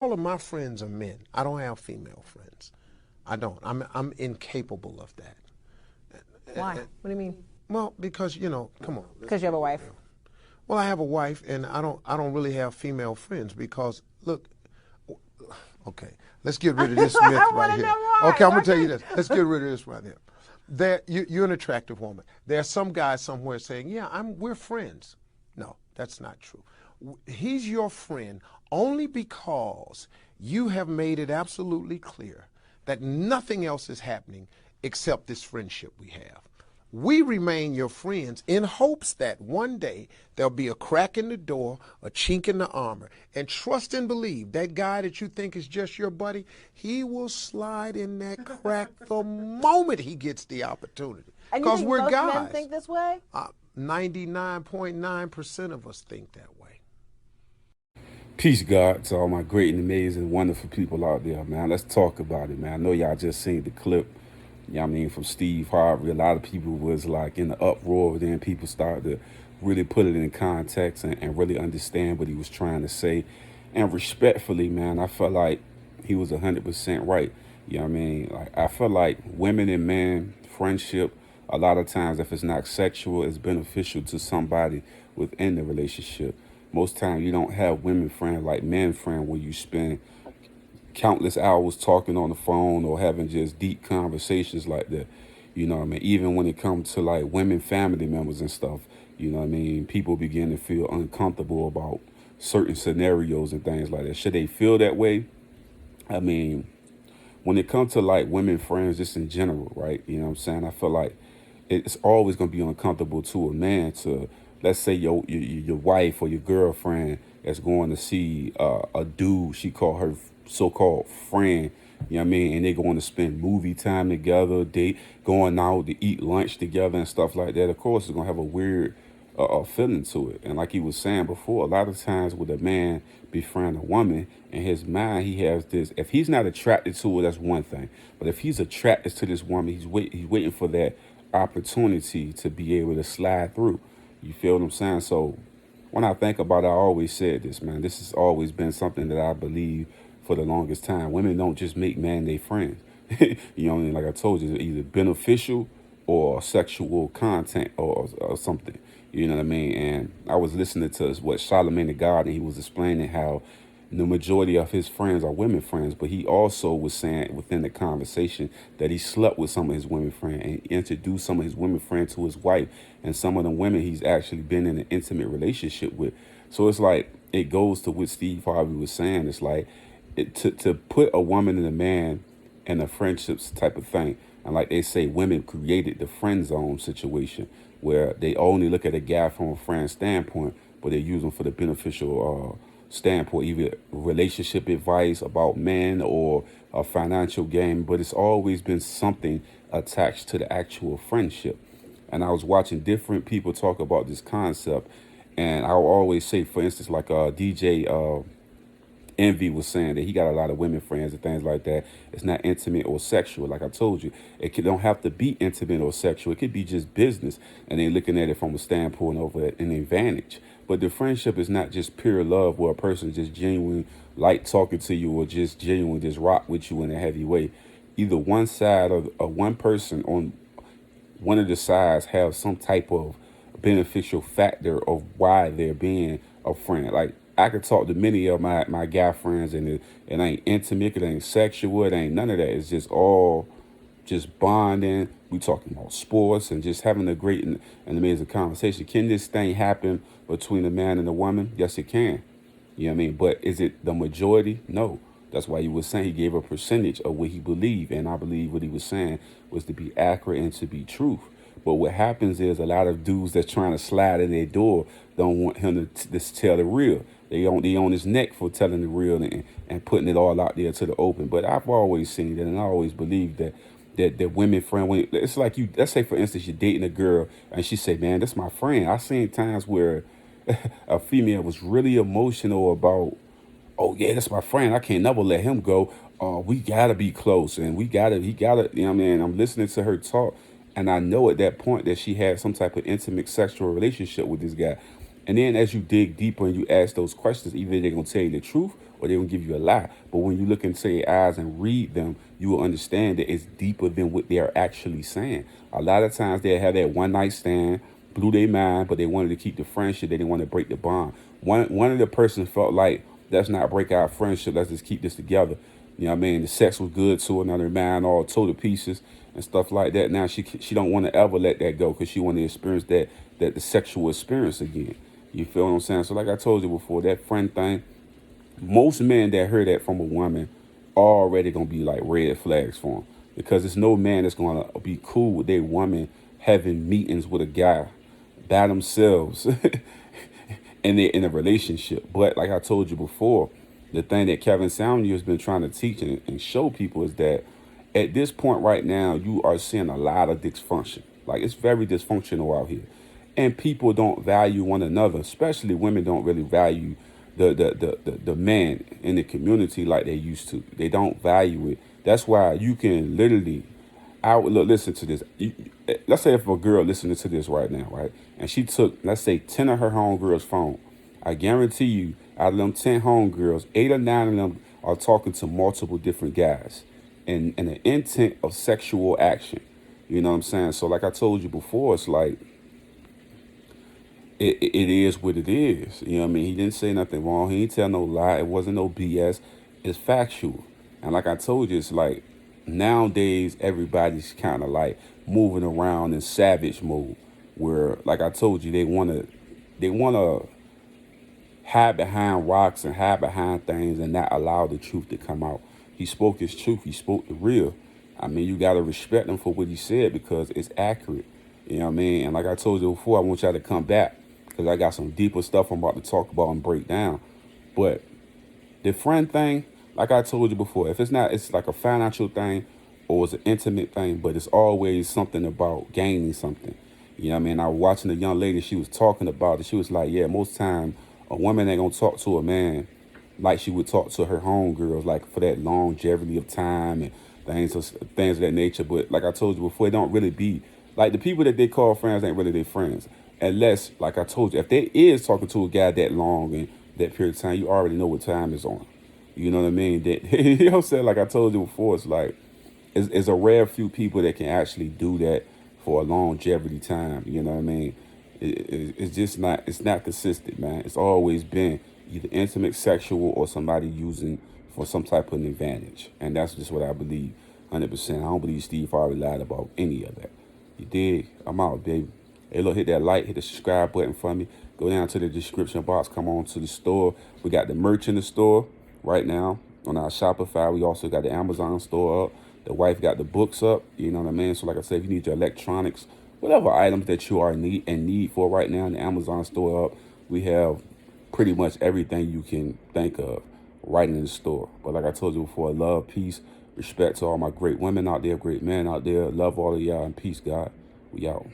All of my friends are men. I don't have female friends. I don't. I'm incapable of that. Why? What do you mean? Well, because come on. Because you have a wife. Well, I have a wife, and I don't really have female friends because look. Okay, let's get rid of this myth right here. Okay, I'm gonna tell you this. Let's get rid of this right here. You're an attractive woman. There are some guys somewhere saying, "Yeah, we're friends." No, that's not true. He's your friend only because you have made it absolutely clear that nothing else is happening except this friendship we have. We remain your friends in hopes that one day there'll be a crack in the door, a chink in the armor. And trust and believe that guy that you think is just your buddy, he will slide in that crack the moment he gets the opportunity. And you Because think we're most guys. men think this way? 99.9% of us think that way. Peace, God, to all my great and amazing, wonderful people out there, man. Let's talk about it, man. I know y'all just seen the clip, from Steve Harvey. A lot of people was like in the uproar, then people started to really put it in context and really understand what he was trying to say. And respectfully, man, I felt like he was 100% right. Like, I feel like women and men friendship, a lot of times, if it's not sexual, it's beneficial to somebody within the relationship. Most times you don't have women friends like men friends where you spend countless hours talking on the phone or having just deep conversations like that. Even when it comes to like women family members and stuff, people begin to feel uncomfortable about certain scenarios and things like that. Should they feel that way? When it comes to like women friends just in general, right? I feel like it's always going to be uncomfortable to a man to, let's say your wife or your girlfriend is going to see a dude she called her so-called friend, and they're going to spend movie time together, going out to eat lunch together and stuff like that. Of course, it's going to have a weird feeling to it. And like he was saying before, a lot of times with a man befriend a woman, in his mind, he has this, if he's not attracted to her, that's one thing. But if he's attracted to this woman, he's waiting for that opportunity to be able to slide through. You feel what I'm saying? So when I think about it, I always said this, man. This has always been something that I believe for the longest time. Women don't just make man their friends. Like I told you, it's either beneficial or sexual content or something. And I was listening to what Charlamagne the God, and he was explaining how the majority of his friends are women friends, but he also was saying within the conversation that he slept with some of his women friends and introduced some of his women friends to his wife, and some of the women he's actually been in an intimate relationship with. So it's like, it goes to what Steve Harvey was saying. It's like, to put a woman and a man in a friendships type of thing. And like they say, women created the friend zone situation where they only look at a guy from a friend standpoint, but they use him for the beneficial standpoint, either relationship advice about men or a financial gain. But it's always been something attached to the actual friendship. And I was watching different people talk about this concept. And I'll always say, for instance, like DJ Envy was saying that he got a lot of women friends and things like that. It's not intimate or sexual. Like I told you, don't have to be intimate or sexual. It could be just business, and they're looking at it from a standpoint of an advantage. But the friendship is not just pure love where a person just genuine like talking to you or just genuine just rock with you in a heavy way. Either one side of one person on one of the sides have some type of beneficial factor of why they're being a friend. Like, I could talk to many of my guy friends, and it ain't intimate, it ain't sexual, it ain't none of that. It's just all just bonding. We talking about sports and just having a great and amazing conversation. Can this thing happen between a man and a woman? Yes, it can. But is it the majority? No. That's why he was saying he gave a percentage of what he believed, and I believe what he was saying was to be accurate and to be truth. But what happens is a lot of dudes that's trying to slide in their door don't want him to tell the real. They on his neck for telling the real and putting it all out there to the open. But I've always seen that, and I always believed that women friend, when it's like you, let's say for instance you're dating a girl and she say, man, that's my friend. I've seen times where a female was really emotional about, oh yeah, that's my friend, I can't never let him go. We gotta be close, and he gotta, I'm listening to her talk, and I know at that point that she had some type of intimate sexual relationship with this guy. And then as you dig deeper and you ask those questions, either they're gonna tell you the truth or they will give you a lie. But when you look into their eyes and read them, you will understand that it's deeper than what they are actually saying. A lot of times they have that one night stand, blew their mind, but they wanted to keep the friendship. They didn't want to break the bond. One of the persons felt like, let's not break our friendship. Let's just keep this together. You know what I mean? The sex was good to another man, all tore to pieces and stuff like that. Now she don't want to ever let that go because she want to experience that the sexual experience again. You feel what I'm saying? So like I told you before, that friend thing, most men that heard that from a woman already gonna be like red flags for them, because there's no man that's gonna be cool with their woman having meetings with a guy by themselves and they're in a relationship. But like I told you before, the thing that Kevin Samuel has been trying to teach and show people is that at this point right now, you are seeing a lot of dysfunction. Like, it's very dysfunctional out here. And people don't value one another, especially women don't really value the man in the community like they used to. They don't value it. That's why you can literally, look, listen to this. Let's say if a girl listening to this right now, right, and she took, let's say, 10 of her homegirls' phone, I guarantee you, out of them 10 homegirls, 8 or 9 of them are talking to multiple different guys and the intent of sexual action. You know what I'm saying? So like I told you before, it's like, it is what it is. You know what I mean? He didn't say nothing wrong. He didn't tell no lie. It wasn't no BS. It's factual. And like I told you, it's like nowadays everybody's kind of like moving around in savage mode, where, like I told you, they wanna hide behind rocks and hide behind things and not allow the truth to come out. He spoke his truth. He spoke the real. I mean, you got to respect him for what he said because it's accurate. You know what I mean? And like I told you before, I want y'all to come back because I got some deeper stuff I'm about to talk about and break down. But the friend thing, like I told you before, if it's not, it's like a financial thing or it's an intimate thing, but it's always something about gaining something. You know what I mean? I was watching a young lady, she was talking about it. She was like, yeah, most time a woman ain't gonna talk to a man like she would talk to her homegirls, like for that longevity of time and things of that nature. But like I told you before, it don't really be like the people that they call friends ain't really their friends. Unless, like I told you, if they is talking to a guy that long and that period of time, you already know what time is on. You know what I mean? That, you know what I'm saying? Like I told you before, it's like, it's a rare few people that can actually do that for a longevity time. You know what I mean? It's just not, it's not consistent, man. It's always been either intimate, sexual, or somebody using for some type of an advantage. And that's just what I believe, 100%. I don't believe Steve Harvey lied about any of that. You dig? I'm out, baby. Hey, look, hit that like, hit the subscribe button for me. Go down to the description box, come on to the store. We got the merch in the store right now on our Shopify. We also got the Amazon store up. The wife got the books up, you know what I mean? So like I said, if you need your electronics, whatever items that you are need for right now in the Amazon store up, we have pretty much everything you can think of right in the store. But like I told you before, love, peace, respect to all my great women out there, great men out there. Love all of y'all, and peace, God. We out.